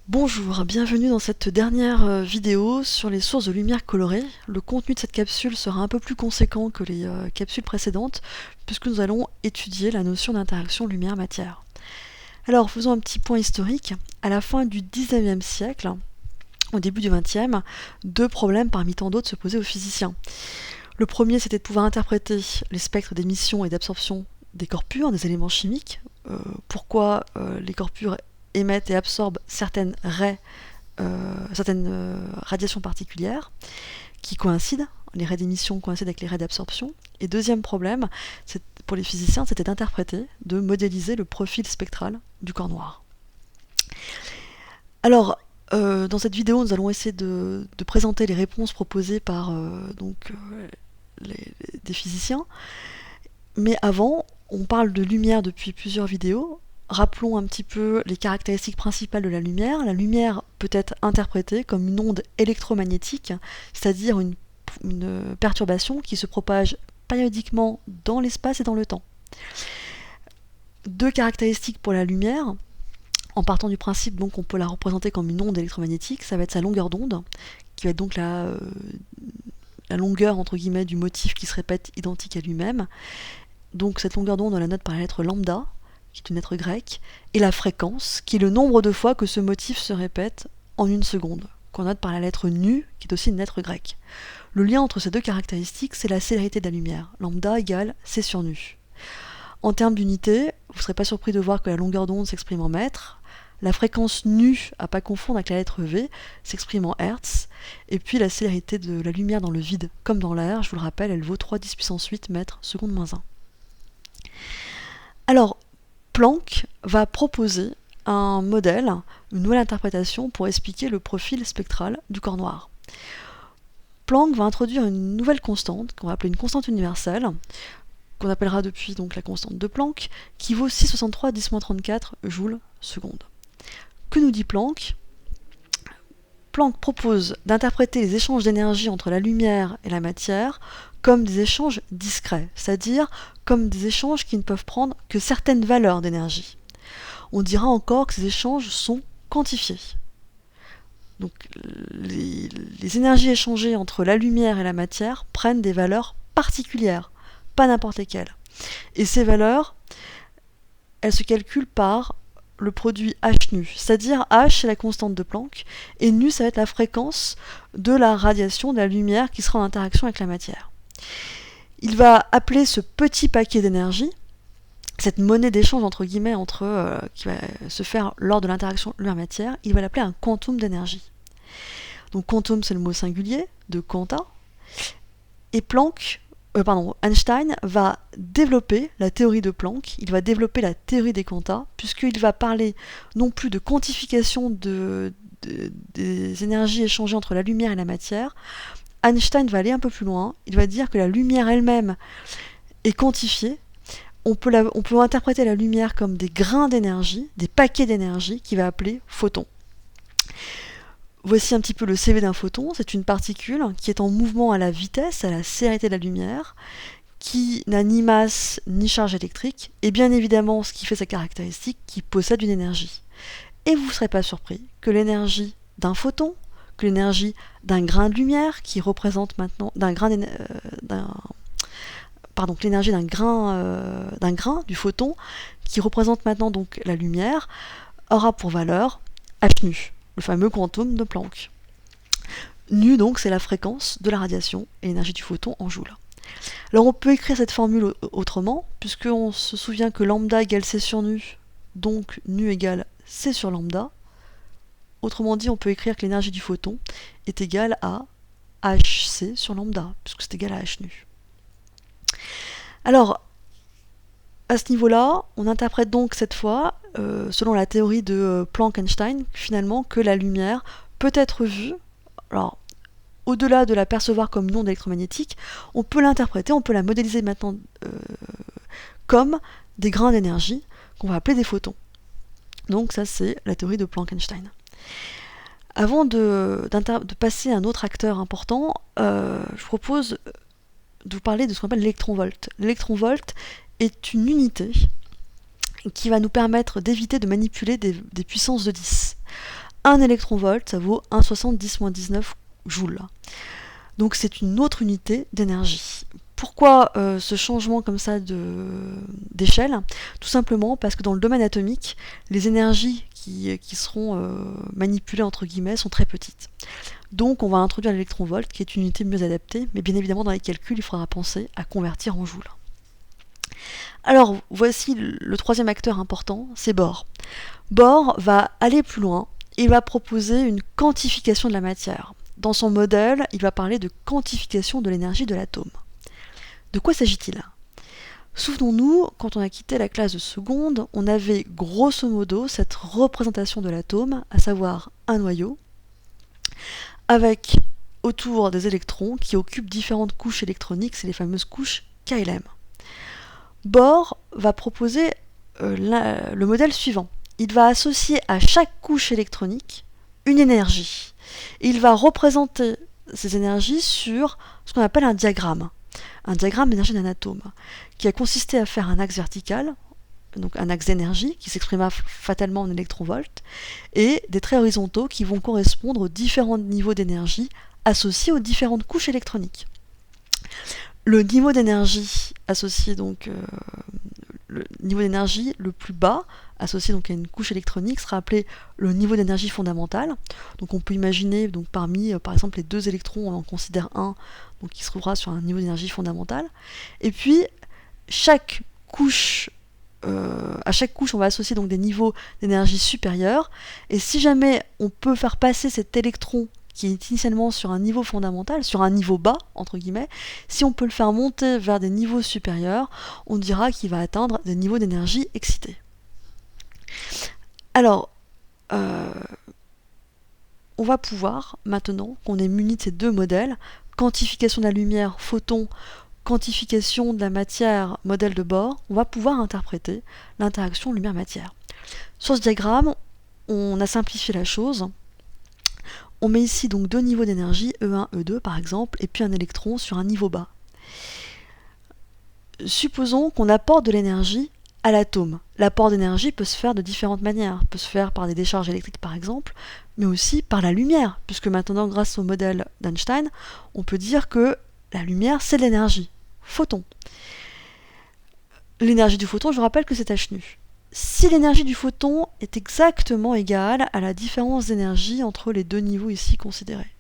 Bonjour, bienvenue dans cette dernière vidéo sur les sources de lumière colorée. Le contenu de cette capsule sera un peu plus conséquent que les capsules précédentes puisque nous allons étudier la notion d'interaction lumière-matière. Alors faisons un petit point historique. À la fin du 19e siècle, au début du 20e, deux problèmes parmi tant d'autres se posaient aux physiciens. Le premier, c'était de pouvoir interpréter les spectres d'émission et d'absorption des corps purs, des éléments chimiques. Pourquoi les corps purs émettent et absorbent certaines radiations particulières qui coïncident. Les raies d'émission coïncident avec les raies d'absorption. Et deuxième problème, pour les physiciens, c'était d'interpréter, de modéliser le profil spectral du corps noir. Alors, dans cette vidéo, nous allons essayer de présenter les réponses proposées par des physiciens. Mais avant, on parle de lumière depuis plusieurs vidéos. Rappelons un petit peu les caractéristiques principales de la lumière. La lumière peut être interprétée comme une onde électromagnétique, c'est-à-dire une perturbation qui se propage périodiquement dans l'espace et dans le temps. Deux caractéristiques pour la lumière, en partant du principe donc qu'on peut la représenter comme une onde électromagnétique, ça va être sa longueur d'onde, qui va être donc la longueur entre guillemets du motif qui se répète identique à lui-même. Donc cette longueur d'onde, on la note par la lettre lambda, qui est une lettre grecque, et la fréquence, qui est le nombre de fois que ce motif se répète en une seconde, qu'on note par la lettre nu, qui est aussi une lettre grecque. Le lien entre ces deux caractéristiques, c'est la célérité de la lumière. Lambda égale c sur nu. En termes d'unité, vous ne serez pas surpris de voir que la longueur d'onde s'exprime en mètres, la fréquence nu, à pas confondre avec la lettre V, s'exprime en hertz, et puis la célérité de la lumière dans le vide, comme dans l'air, je vous le rappelle, elle vaut 3 10 puissance 8 mètres seconde moins 1. Alors, Planck va proposer un modèle, une nouvelle interprétation pour expliquer le profil spectral du corps noir. Planck va introduire une nouvelle constante, qu'on va appeler une constante universelle, qu'on appellera depuis donc la constante de Planck, qui vaut 6,63 10-34 joules seconde. Que nous dit Planck ? Planck propose d'interpréter les échanges d'énergie entre la lumière et la matière comme des échanges discrets, c'est-à-dire comme des échanges qui ne peuvent prendre que certaines valeurs d'énergie. On dira encore que ces échanges sont quantifiés. Donc les énergies échangées entre la lumière et la matière prennent des valeurs particulières, pas n'importe lesquelles. Et ces valeurs, elles se calculent par le produit h nu, c'est-à-dire h c'est la constante de Planck, et nu ça va être la fréquence de la radiation de la lumière qui sera en interaction avec la matière. Il va appeler ce petit paquet d'énergie, cette monnaie d'échange entre guillemets qui va se faire lors de l'interaction lumière-matière, il va l'appeler un quantum d'énergie. Donc quantum c'est le mot singulier de quanta, et Einstein va développer la théorie de Planck, il va développer la théorie des quantas, puisqu'il va parler non plus de quantification des énergies échangées entre la lumière et la matière. Einstein va aller un peu plus loin, il va dire que la lumière elle-même est quantifiée. On peut interpréter la lumière comme des grains d'énergie, des paquets d'énergie qu'il va appeler photons. Voici un petit peu le CV d'un photon, c'est une particule qui est en mouvement à la vitesse, à la célérité de la lumière, qui n'a ni masse ni charge électrique, et bien évidemment ce qui fait sa caractéristique, qui possède une énergie. Et vous ne serez pas surpris que l'énergie d'un photon, que l'énergie d'un grain de lumière, qui représente maintenant l'énergie d'un grain du photon, qui représente maintenant donc la lumière, aura pour valeur h nu, le fameux quantum de Planck. Nu donc c'est la fréquence de la radiation et l'énergie du photon en joules. Alors on peut écrire cette formule autrement, puisqu'on se souvient que lambda égale c sur nu, donc nu égale c sur lambda. Autrement dit, on peut écrire que l'énergie du photon est égale à hc sur lambda, puisque c'est égal à h nu. Alors, à ce niveau-là, on interprète donc cette fois, selon la théorie de Planck-Einstein, finalement, que la lumière peut être vue, alors, au-delà de la percevoir comme une onde électromagnétique, on peut l'interpréter, on peut la modéliser maintenant comme des grains d'énergie qu'on va appeler des photons. Donc ça, c'est la théorie de Planck-Einstein. Avant de passer à un autre acteur important, je propose de vous parler de ce qu'on appelle l'électronvolt. L'électronvolt est une unité qui va nous permettre d'éviter de manipuler des puissances de 10. 1 électronvolt, ça vaut 1,70-19 joules. Donc c'est une autre unité d'énergie. Pourquoi ce changement comme ça d'échelle? Tout simplement parce que dans le domaine atomique, les énergies qui seront manipulées entre guillemets sont très petites. Donc on va introduire l'électronvolt qui est une unité mieux adaptée, mais bien évidemment dans les calculs il faudra penser à convertir en joules. Alors voici le troisième acteur important, c'est Bohr. Bohr va aller plus loin, il va proposer une quantification de la matière. Dans son modèle, il va parler de quantification de l'énergie de l'atome. De quoi s'agit-il? Souvenons-nous, quand on a quitté la classe de seconde, on avait grosso modo cette représentation de l'atome, à savoir un noyau, avec autour des électrons qui occupent différentes couches électroniques, c'est les fameuses couches KLM. Bohr va proposer le modèle suivant. Il va associer à chaque couche électronique une énergie. Il va représenter ces énergies sur ce qu'on appelle un diagramme d'énergie d'un atome, qui a consisté à faire un axe vertical, donc un axe d'énergie, qui s'exprima fatalement en électronvolts, et des traits horizontaux qui vont correspondre aux différents niveaux d'énergie associés aux différentes couches électroniques. Le niveau d'énergie associé donc le niveau d'énergie le plus bas associé donc à une couche électronique sera appelé le niveau d'énergie fondamentale. Donc on peut imaginer donc parmi par exemple les deux électrons, on en considère un donc qui se trouvera sur un niveau d'énergie fondamentale. Et puis chaque couche à chaque couche on va associer donc des niveaux d'énergie supérieurs, et si jamais on peut faire passer cet électron qui est initialement sur un niveau fondamental, sur un niveau bas, entre guillemets, si on peut le faire monter vers des niveaux supérieurs, on dira qu'il va atteindre des niveaux d'énergie excités. Alors, on va pouvoir, maintenant qu'on est muni de ces deux modèles, quantification de la lumière, photon, quantification de la matière, modèle de Bohr, on va pouvoir interpréter l'interaction lumière-matière. Sur ce diagramme, on a simplifié la chose. On met ici donc deux niveaux d'énergie, E1, E2 par exemple, et puis un électron sur un niveau bas. Supposons qu'on apporte de l'énergie à l'atome. L'apport d'énergie peut se faire de différentes manières. Il peut se faire par des décharges électriques par exemple, mais aussi par la lumière, puisque maintenant grâce au modèle d'Einstein, on peut dire que la lumière c'est de l'énergie, photon. L'énergie du photon, je vous rappelle que c'est h nu. Si l'énergie du photon est exactement égale à la différence d'énergie entre les deux niveaux ici considérés,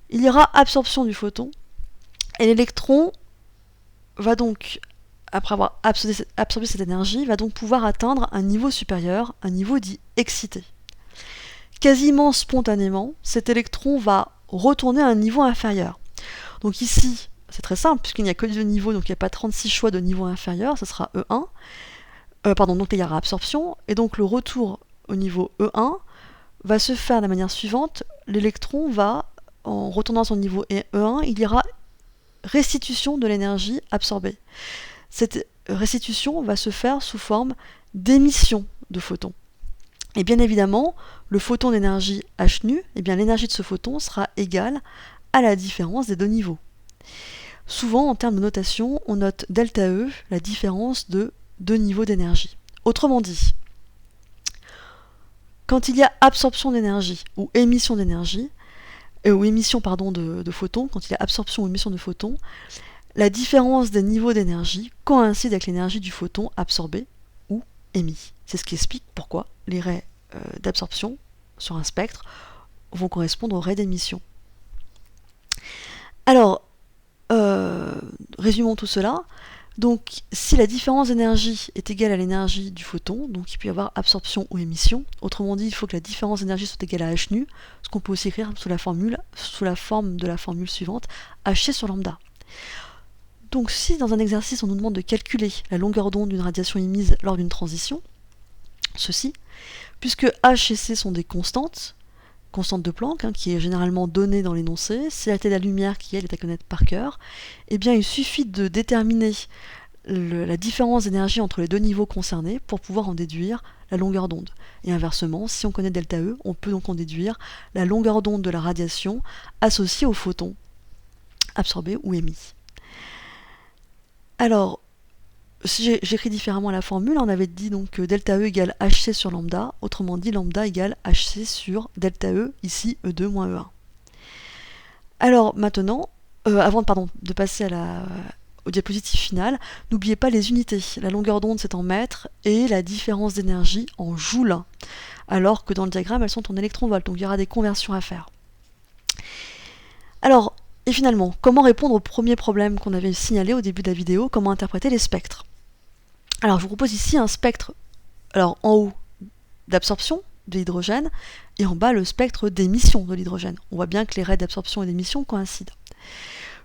il y aura absorption du photon, et l'électron va donc, après avoir absorbé cette énergie, va donc pouvoir atteindre un niveau supérieur, un niveau dit excité. Quasiment spontanément, cet électron va retourner à un niveau inférieur. Donc ici, c'est très simple, puisqu'il n'y a que deux niveaux, donc il n'y a pas 36 choix de niveau inférieur, ce sera E1. Donc il y aura absorption, et donc le retour au niveau E1 va se faire de la manière suivante. L'électron va, en retournant à son niveau E1, il y aura restitution de l'énergie absorbée. Cette restitution va se faire sous forme d'émission de photons. Et bien évidemment, le photon d'énergie h nu, eh bien l'énergie de ce photon sera égale à la différence des deux niveaux. Souvent, en termes de notation, on note delta E, la différence de deux niveaux d'énergie. Autrement dit, quand il y a absorption d'énergie ou émission d'énergie, ou émission de photons, quand il y a absorption ou émission de photons, la différence des niveaux d'énergie coïncide avec l'énergie du photon absorbé ou émis. C'est ce qui explique pourquoi les raies d'absorption sur un spectre vont correspondre aux raies d'émission. Alors, résumons tout cela. Donc, si la différence d'énergie est égale à l'énergie du photon, donc il peut y avoir absorption ou émission, autrement dit, il faut que la différence d'énergie soit égale à h nu, ce qu'on peut aussi écrire sous la forme de la formule suivante, hc sur lambda. Donc, si dans un exercice on nous demande de calculer la longueur d'onde d'une radiation émise lors d'une transition, ceci, puisque h et c sont des constantes de Planck, qui est généralement donnée dans l'énoncé, c'est la taille de la lumière qui elle est à connaître par cœur, eh bien il suffit de déterminer la différence d'énergie entre les deux niveaux concernés pour pouvoir en déduire la longueur d'onde. Et inversement, si on connaît delta E, on peut donc en déduire la longueur d'onde de la radiation associée au photon absorbé ou émis. Alors, si j'écris différemment la formule, on avait dit donc que delta E égale HC sur lambda, autrement dit lambda égale HC sur delta E, ici E2 moins E1. Alors maintenant, avant de passer au diapositive final, n'oubliez pas les unités. La longueur d'onde c'est en mètres et la différence d'énergie en joules, alors que dans le diagramme elles sont en électronvolts, donc il y aura des conversions à faire. Alors, et finalement, comment répondre au premier problème qu'on avait signalé au début de la vidéo, comment interpréter les spectres? Alors je vous propose ici un spectre, alors en haut d'absorption de l'hydrogène et en bas le spectre d'émission de l'hydrogène. On voit bien que les raies d'absorption et d'émission coïncident.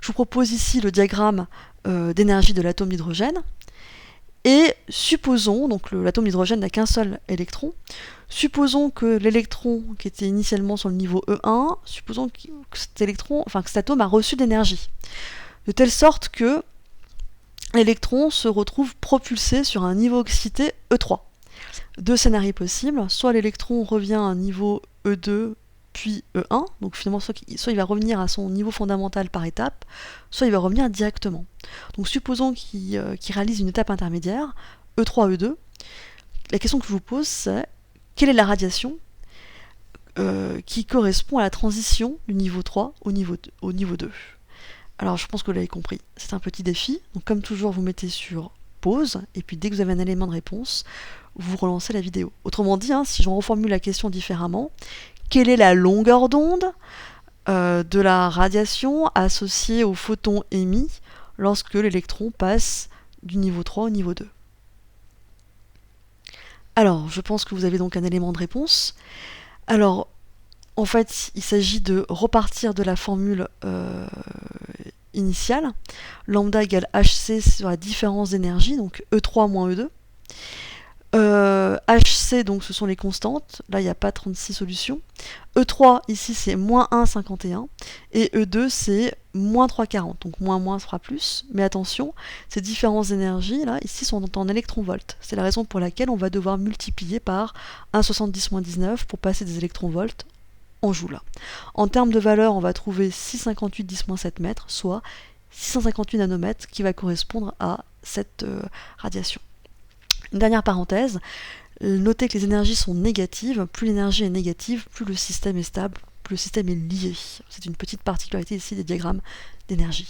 Je vous propose ici le diagramme d'énergie de l'atome d'hydrogène et supposons, donc l'atome d'hydrogène n'a qu'un seul électron, supposons que l'électron qui était initialement sur le niveau E1, supposons que cet atome a reçu de l'énergie, de telle sorte que l'électron se retrouve propulsé sur un niveau excité E3. Deux scénarios possibles, soit l'électron revient à un niveau E2 puis E1, donc finalement soit il va revenir à son niveau fondamental par étape, soit il va revenir directement. Donc supposons qu'il réalise une étape intermédiaire, E3, E2. La question que je vous pose c'est, quelle est la radiation qui correspond à la transition du niveau 3 au niveau 2? Alors je pense que vous l'avez compris, c'est un petit défi, donc comme toujours vous mettez sur pause, et puis dès que vous avez un élément de réponse, vous relancez la vidéo. Autrement dit, si j'en reformule la question différemment, quelle est la longueur d'onde de la radiation associée au photon émis lorsque l'électron passe du niveau 3 au niveau 2? Alors, je pense que vous avez donc un élément de réponse. Alors, en fait, il s'agit de repartir de la formule initiale. Lambda égale HC sur la différence d'énergie, donc E3 moins E2. HC, donc ce sont les constantes, là il n'y a pas 36 solutions. E3, ici c'est moins 1,51, et E2 c'est moins 3,40, donc moins sera plus, mais attention, ces différences d'énergie, là, ici sont en électronvolts. C'est la raison pour laquelle on va devoir multiplier par 1,70-19 pour passer des électronvolts en joules. En termes de valeur, on va trouver 6,58 10-7 mètres, soit 658 nanomètres, qui va correspondre à cette radiation. Une dernière parenthèse, notez que les énergies sont négatives, plus l'énergie est négative, plus le système est stable, plus le système est lié. C'est une petite particularité ici des diagrammes d'énergie.